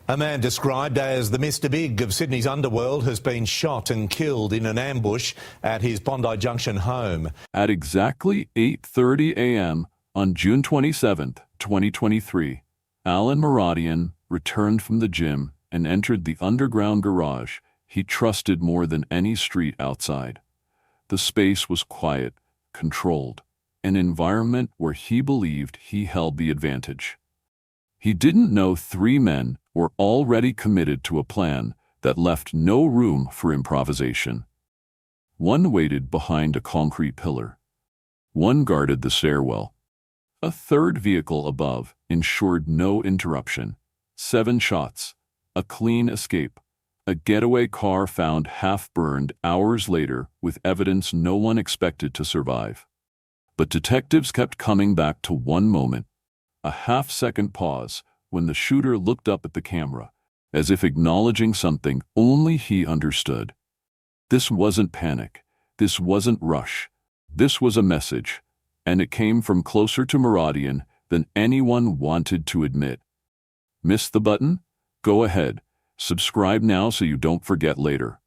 A man described as the Mr Big of Sydney's underworld has been shot and killed in an ambush at his Bondi Junction home. At exactly 8:30 a.m. on June 27, 2023, Alen Moradian returned from the gym and entered the underground garage he trusted more than any street outside. The space was quiet, controlled, an environment where he believed he held the advantage. He didn't know three men were already committed to a plan that left no room for improvisation. One waited behind a concrete pillar. One guarded the stairwell. A third vehicle above ensured no interruption. 7 shots, a clean escape, a getaway car found half-burned hours later with evidence no one expected to survive. But detectives kept coming back to one moment, a half-second pause when the shooter looked up at the camera, as if acknowledging something only he understood. This wasn't panic. This wasn't rush. This was a message, and it came from closer to Moradian than anyone wanted to admit. Missed the button? Go ahead. Subscribe now so you don't forget later.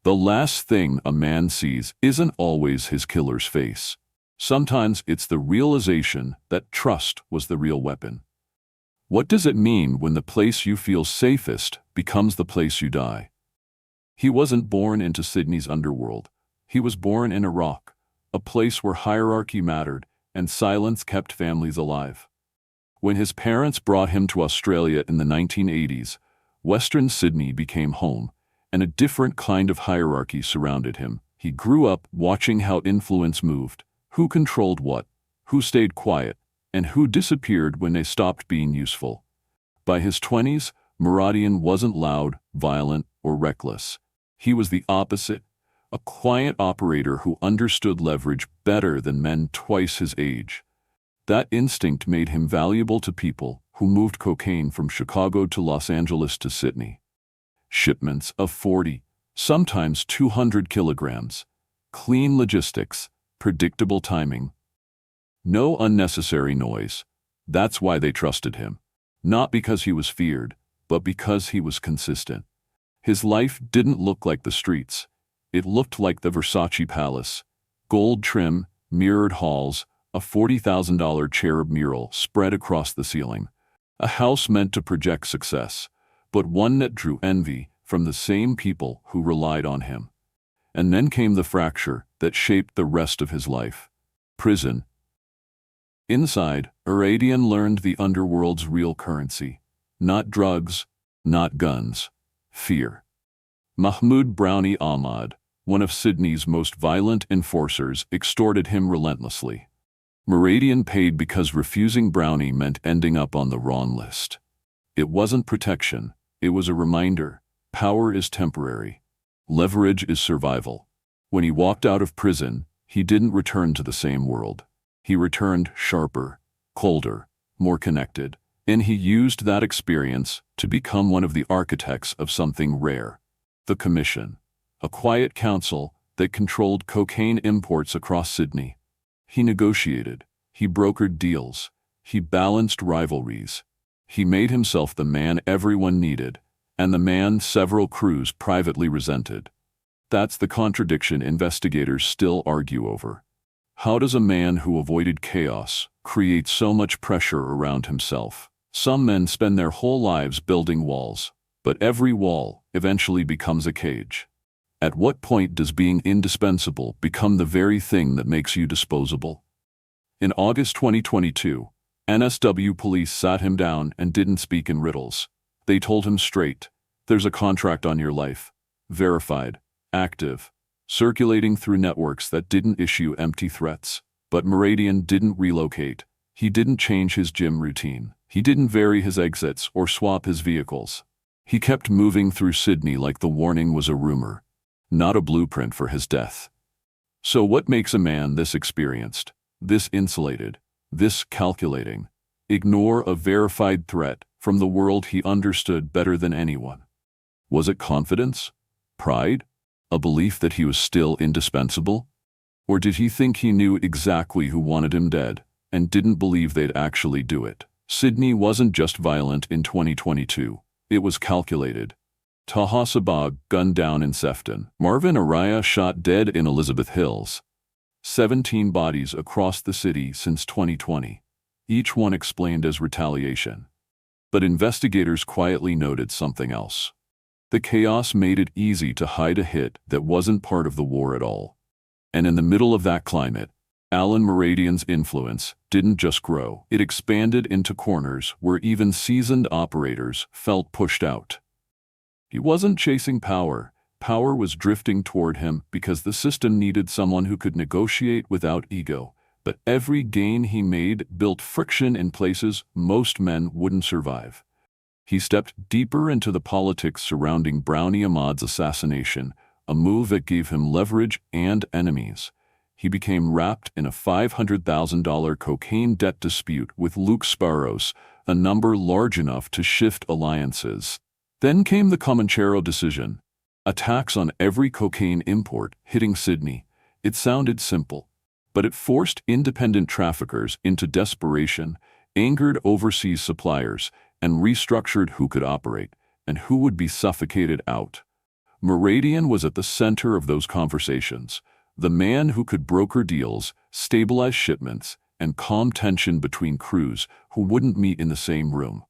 The last thing a man sees isn't always his killer's face. Sometimes it's the realization that trust was the real weapon. What does it mean when the place you feel safest becomes the place you die? He wasn't born into Sydney's underworld. He was born in Iraq, a place where hierarchy mattered and silence kept families alive. When his parents brought him to Australia in the 1980s, Western Sydney became home, and a different kind of hierarchy surrounded him. He grew up watching how influence moved, who controlled what, who stayed quiet, and who disappeared when they stopped being useful. By his 20s, Moradian wasn't loud, violent, or reckless. He was the opposite, a quiet operator who understood leverage better than men twice his age. That instinct made him valuable to people who moved cocaine from Chicago to Los Angeles to Sydney. Shipments of 40, sometimes 200 kilograms. Clean logistics, predictable timing. No unnecessary noise. That's why they trusted him. Not because he was feared, but because he was consistent. His life didn't look like the streets. It looked like the Versace Palace. Gold trim, mirrored halls, a $40,000 cherub mural spread across the ceiling. A house meant to project success, but one that drew envy from the same people who relied on him. And then came the fracture that shaped the rest of his life. Prison. Inside, Moradian learned the underworld's real currency. Not drugs, not guns. Fear. Mahmoud Brownie Ahmad, one of Sydney's most violent enforcers, extorted him relentlessly. Moradian paid because refusing Brownie meant ending up on the wrong list. It wasn't protection, it was a reminder. Power is temporary. Leverage is survival. When he walked out of prison, he didn't return to the same world. He returned sharper, colder, more connected, and he used that experience to become one of the architects of something rare. The Commission, a quiet council that controlled cocaine imports across Sydney. He negotiated, he brokered deals, he balanced rivalries. He made himself the man everyone needed, and the man several crews privately resented. That's the contradiction investigators still argue over. How does a man who avoided chaos create so much pressure around himself? Some men spend their whole lives building walls, but every wall eventually becomes a cage. At what point does being indispensable become the very thing that makes you disposable? In August 2022, NSW police sat him down and didn't speak in riddles. They told him straight, there's a contract on your life. Verified, active, circulating through networks that didn't issue empty threats. But Moradian didn't relocate. He didn't change his gym routine. He didn't vary his exits or swap his vehicles. He kept moving through Sydney like the warning was a rumor, not a blueprint for his death. So what makes a man this experienced, this insulated, this calculating, ignore a verified threat from the world he understood better than anyone? Was it confidence? Pride? A belief that he was still indispensable? Or did he think he knew exactly who wanted him dead and didn't believe they'd actually do it? Sydney wasn't just violent in 2022. It was calculated. Taha Sabag gunned down in Sefton. Marvin Araya shot dead in Elizabeth Hills. 17 bodies across the city since 2020. Each one explained as retaliation. But investigators quietly noted something else. The chaos made it easy to hide a hit that wasn't part of the war at all. And in the middle of that climate, Alen Moradian's influence didn't just grow. It expanded into corners where even seasoned operators felt pushed out. He wasn't chasing power. Power was drifting toward him because the system needed someone who could negotiate without ego. But every gain he made built friction in places most men wouldn't survive. He stepped deeper into the politics surrounding Brownie Ahmad's assassination, a move that gave him leverage and enemies. He became wrapped in a $500,000 cocaine debt dispute with Luke Sparrows, a number large enough to shift alliances. Then came the Comanchero decision. Attacks on every cocaine import hitting Sydney. It sounded simple, but it forced independent traffickers into desperation, angered overseas suppliers, and restructured who could operate and who would be suffocated out. Moradian was at the center of those conversations, the man who could broker deals, stabilize shipments, and calm tension between crews who wouldn't meet in the same room.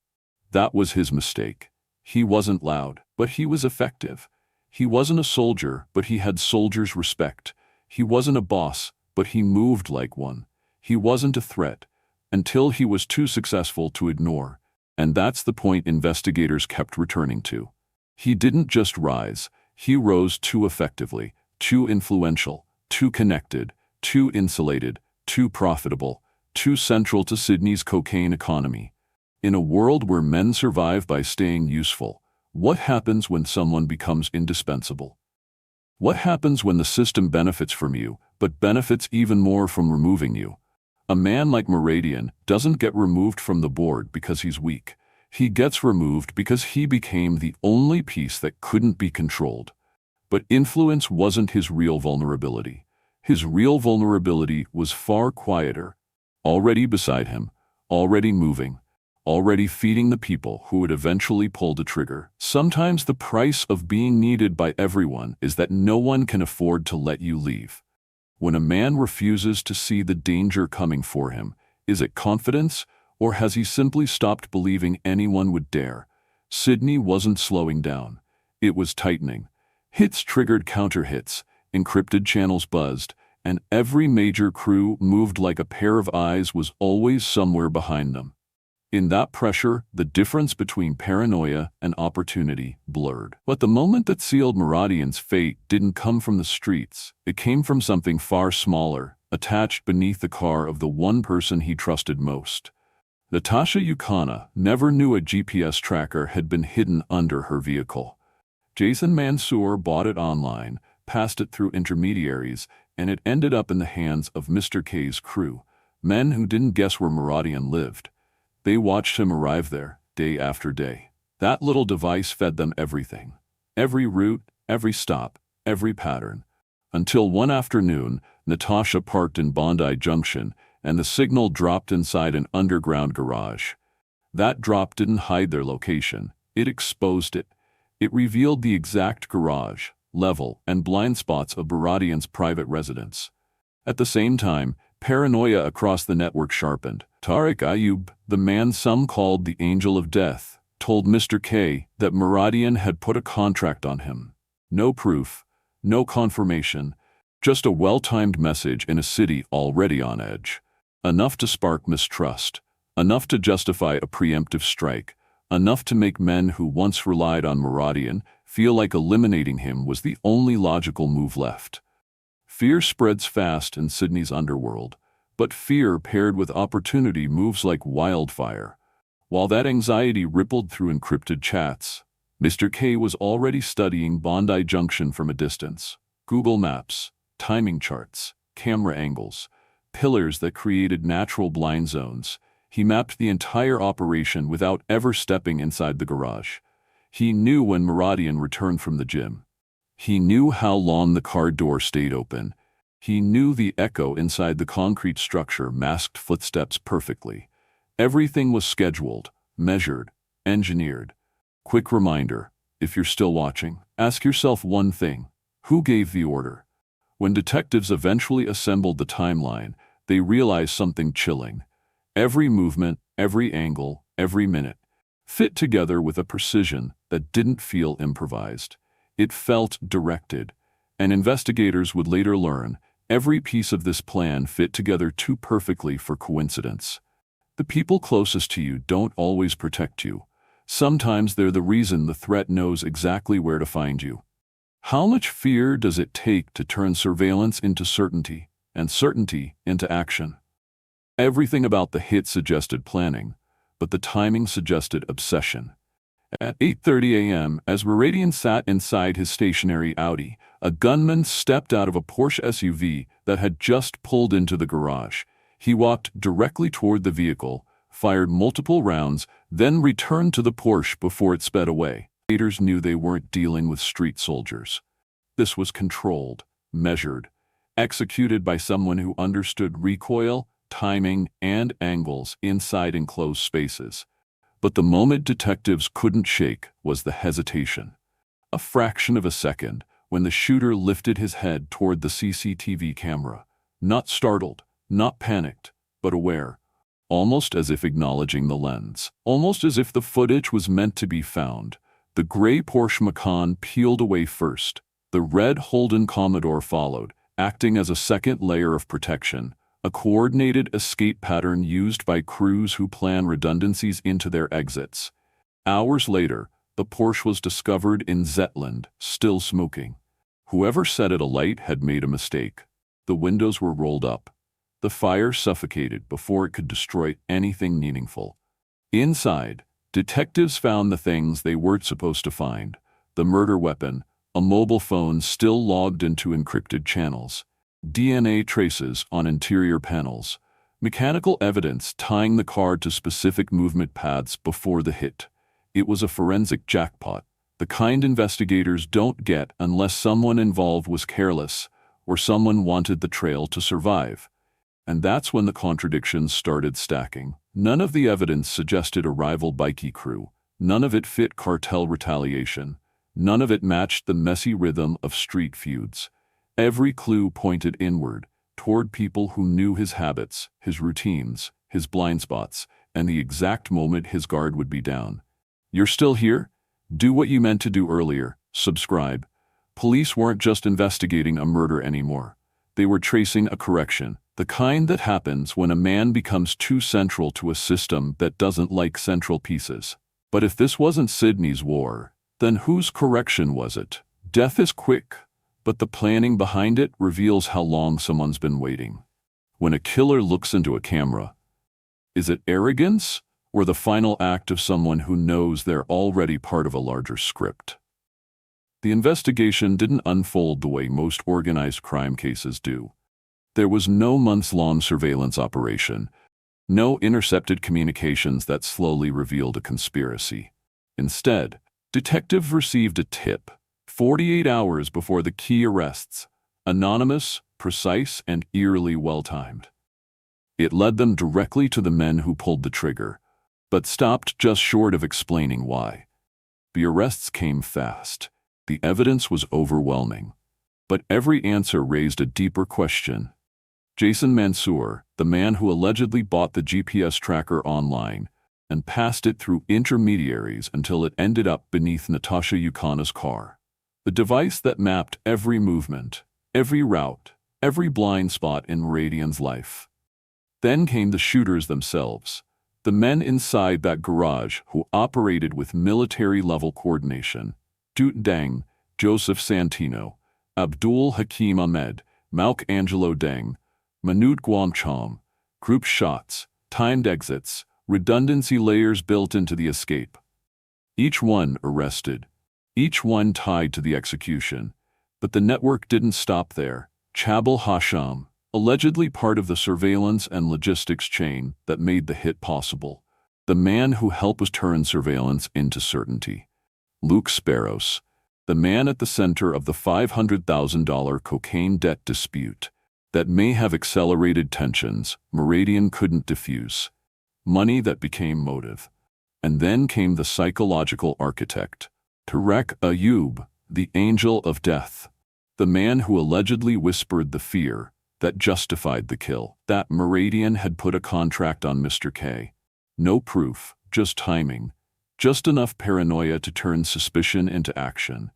That was his mistake. He wasn't loud, but he was effective. He wasn't a soldier, but he had soldiers' respect. He wasn't a boss, but he moved like one. He wasn't a threat, until he was too successful to ignore. And that's the point investigators kept returning to. He didn't just rise, he rose too effectively, too influential, too connected, too insulated, too profitable, too central to Sydney's cocaine economy. In a world where men survive by staying useful, what happens when someone becomes indispensable? What happens when the system benefits from you, but benefits even more from removing you? A man like Moradian doesn't get removed from the board because he's weak. He gets removed because he became the only piece that couldn't be controlled. But influence wasn't his real vulnerability. His real vulnerability was far quieter, already beside him, already moving, already feeding the people who would eventually pull the trigger. Sometimes the price of being needed by everyone is that no one can afford to let you leave. When a man refuses to see the danger coming for him, is it confidence, or has he simply stopped believing anyone would dare? Sydney wasn't slowing down. It was tightening. Hits triggered counter-hits, encrypted channels buzzed, and every major crew moved like a pair of eyes was always somewhere behind them. In that pressure, the difference between paranoia and opportunity blurred. But the moment that sealed Moradian's fate didn't come from the streets. It came from something far smaller, attached beneath the car of the one person he trusted most. Natasha Yukana never knew a GPS tracker had been hidden under her vehicle. Jason Mansour bought it online, passed it through intermediaries, and it ended up in the hands of Mr. K's crew, men who didn't guess where Moradian lived. They watched him arrive there, day after day. That little device fed them everything. Every route, every stop, every pattern. Until one afternoon, Natasha parked in Bondi Junction, and the signal dropped inside an underground garage. That drop didn't hide their location. It exposed it. It revealed the exact garage, level, and blind spots of Moradian's private residence. At the same time, paranoia across the network sharpened. Tariq Ayub, the man some called the Angel of Death, told Mr. K that Moradian had put a contract on him. No proof, no confirmation, just a well-timed message in a city already on edge. Enough to spark mistrust, enough to justify a preemptive strike, enough to make men who once relied on Moradian feel like eliminating him was the only logical move left. Fear spreads fast in Sydney's underworld. But fear paired with opportunity moves like wildfire. While that anxiety rippled through encrypted chats, Mr. K was already studying Bondi Junction from a distance. Google Maps, timing charts, camera angles, pillars that created natural blind zones. He mapped the entire operation without ever stepping inside the garage. He knew when Moradian returned from the gym. He knew how long the car door stayed open. He knew the echo inside the concrete structure masked footsteps perfectly. Everything was scheduled, measured, engineered. Quick reminder, if you're still watching, ask yourself one thing: who gave the order? When detectives eventually assembled the timeline, they realized something chilling. Every movement, every angle, every minute fit together with a precision that didn't feel improvised. It felt directed, and investigators would later learn every piece of this plan fit together too perfectly for coincidence. The people closest to you don't always protect you. Sometimes they're the reason the threat knows exactly where to find you. How much fear does it take to turn surveillance into certainty, and certainty into action? Everything about the hit suggested planning, but the timing suggested obsession. At 8:30 a.m., as Moradian sat inside his stationary Audi, a gunman stepped out of a Porsche SUV that had just pulled into the garage. He walked directly toward the vehicle, fired multiple rounds, then returned to the Porsche before it sped away. Investigators knew they weren't dealing with street soldiers. This was controlled, measured, executed by someone who understood recoil, timing, and angles inside enclosed spaces. But the moment detectives couldn't shake was the hesitation. A fraction of a second, when the shooter lifted his head toward the CCTV camera, not startled, not panicked, but aware, almost as if acknowledging the lens, almost as if the footage was meant to be found. The gray Porsche Macan peeled away first. The red Holden Commodore followed, acting as a second layer of protection, a coordinated escape pattern used by crews who plan redundancies into their exits. Hours later, the Porsche was discovered in Zetland, still smoking. Whoever set it alight had made a mistake. The windows were rolled up. The fire suffocated before it could destroy anything meaningful. Inside, detectives found the things they weren't supposed to find: the murder weapon, a mobile phone still logged into encrypted channels, DNA traces on interior panels, mechanical evidence tying the car to specific movement paths before the hit. It was a forensic jackpot, the kind investigators don't get unless someone involved was careless or someone wanted the trail to survive. And that's when the contradictions started stacking. None of the evidence suggested a rival bikie crew. None of it fit cartel retaliation. None of it matched the messy rhythm of street feuds. Every clue pointed inward, toward people who knew his habits, his routines, his blind spots, and the exact moment his guard would be down. You're still here? Do what you meant to do earlier. Subscribe. Police weren't just investigating a murder anymore. They were tracing a correction, the kind that happens when a man becomes too central to a system that doesn't like central pieces. But if this wasn't Sydney's war, then whose correction was it? Death is quick, but the planning behind it reveals how long someone's been waiting. When a killer looks into a camera, is it arrogance or the final act of someone who knows they're already part of a larger script? The investigation didn't unfold the way most organized crime cases do. There was no months-long surveillance operation, no intercepted communications that slowly revealed a conspiracy. Instead, detectives received a tip 48 hours before the key arrests, anonymous, precise, and eerily well-timed. It led them directly to the men who pulled the trigger, but stopped just short of explaining why. The arrests came fast. The evidence was overwhelming. But every answer raised a deeper question. Jason Mansour, the man who allegedly bought the GPS tracker online and passed it through intermediaries until it ended up beneath Natasha Yukana's car. The device that mapped every movement, every route, every blind spot in Moradian's life. Then came the shooters themselves, the men inside that garage who operated with military-level coordination. Dut Deng, Joseph Santino, Abdul Hakim Ahmed, Malk Angelo Deng, Manud Guamcham, group shots, timed exits, redundancy layers built into the escape. Each one arrested, each one tied to the execution. But the network didn't stop there. Chabal Hasham, allegedly part of the surveillance and logistics chain that made the hit possible. The man who helped us turn surveillance into certainty. Luke Sparrows, the man at the center of the $500,000 cocaine debt dispute that may have accelerated tensions Moradian couldn't diffuse. Money that became motive. And then came the psychological architect, Tarek Ayoub, the angel of death, the man who allegedly whispered the fear that justified the kill, that Moradian had put a contract on Mr. K. No proof, just timing, just enough paranoia to turn suspicion into action.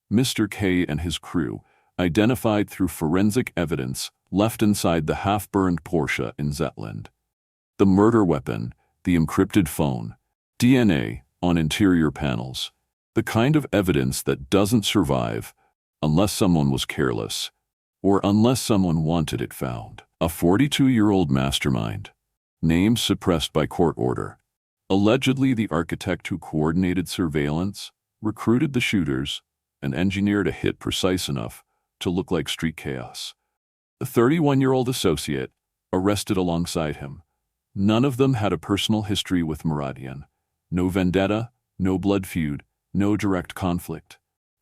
Mr. K and his crew, identified through forensic evidence left inside the half-burned Porsche in Zetland. The murder weapon, the encrypted phone, DNA on interior panels, the kind of evidence that doesn't survive unless someone was careless, or unless someone wanted it found. A 42-year-old mastermind, name suppressed by court order, allegedly the architect who coordinated surveillance, recruited the shooters, and engineered a hit precise enough to look like street chaos. The 31-year-old associate, arrested alongside him. None of them had a personal history with Moradian. No vendetta, no blood feud, no direct conflict.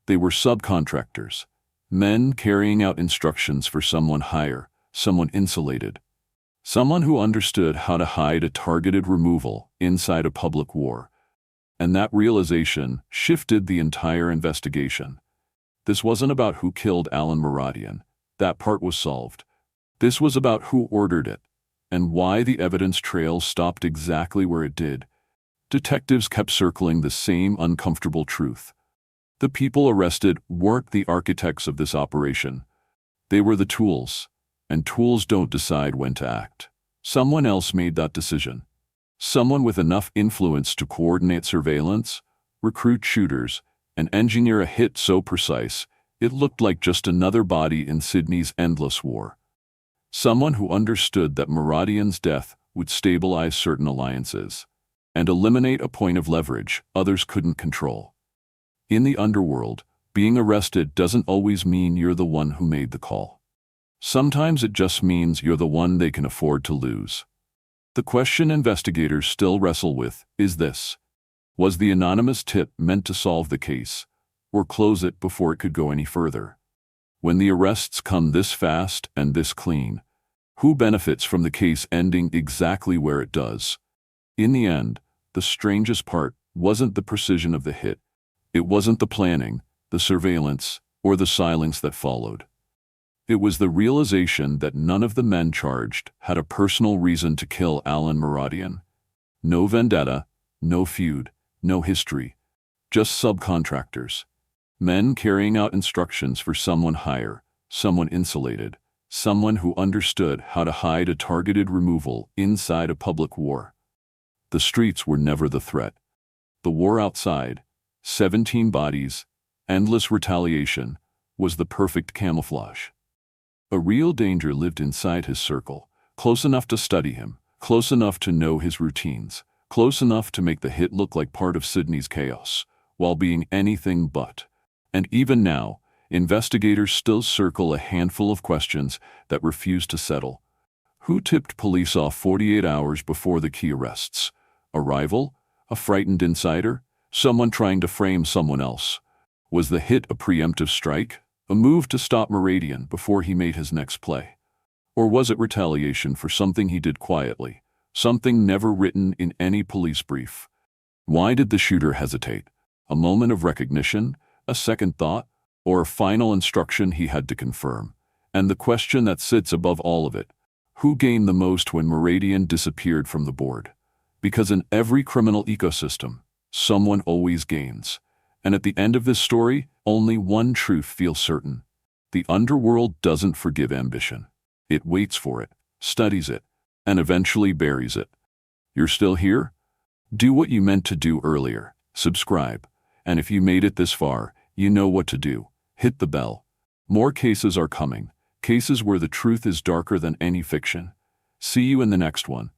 They were subcontractors, men carrying out instructions for someone higher, someone insulated, someone who understood how to hide a targeted removal inside a public war. And that realization shifted the entire investigation. This wasn't about who killed Alen Moradian. That part was solved. This was about who ordered it, and why the evidence trail stopped exactly where it did. Detectives kept circling the same uncomfortable truth. The people arrested weren't the architects of this operation. They were the tools, and tools don't decide when to act. Someone else made that decision. Someone with enough influence to coordinate surveillance, recruit shooters, and engineer a hit so precise it looked like just another body in Sydney's endless war. Someone who understood that Moradian's death would stabilize certain alliances and eliminate a point of leverage others couldn't control. In the underworld, being arrested doesn't always mean you're the one who made the call. Sometimes it just means you're the one they can afford to lose. The question investigators still wrestle with is this: was the anonymous tip meant to solve the case, or close it before it could go any further? When the arrests come this fast and this clean, who benefits from the case ending exactly where it does? In the end, the strangest part wasn't the precision of the hit. It wasn't the planning, the surveillance, or the silence that followed. It was the realization that none of the men charged had a personal reason to kill Alen Moradian. No vendetta, no feud, no history. Just subcontractors. Men carrying out instructions for someone higher, someone insulated, someone who understood how to hide a targeted removal inside a public war. The streets were never the threat. The war outside, 17 bodies, endless retaliation, was the perfect camouflage. A real danger lived inside his circle, close enough to study him, close enough to know his routines, close enough to make the hit look like part of Sydney's chaos, while being anything but. And even now, investigators still circle a handful of questions that refuse to settle. Who tipped police off 48 hours before the key arrests? A rival? A frightened insider? Someone trying to frame someone else? Was the hit a preemptive strike? A move to stop Moradian before he made his next play? Or was it retaliation for something he did quietly, something never written in any police brief? Why did the shooter hesitate? A moment of recognition? A second thought? Or a final instruction he had to confirm? And the question that sits above all of it: who gained the most when Moradian disappeared from the board? Because in every criminal ecosystem, someone always gains. And at the end of this story, only one truth feels certain. The underworld doesn't forgive ambition. It waits for it, studies it, and eventually buries it. You're still here? Do what you meant to do earlier. Subscribe. And if you made it this far, you know what to do. Hit the bell. More cases are coming. Cases where the truth is darker than any fiction. See you in the next one.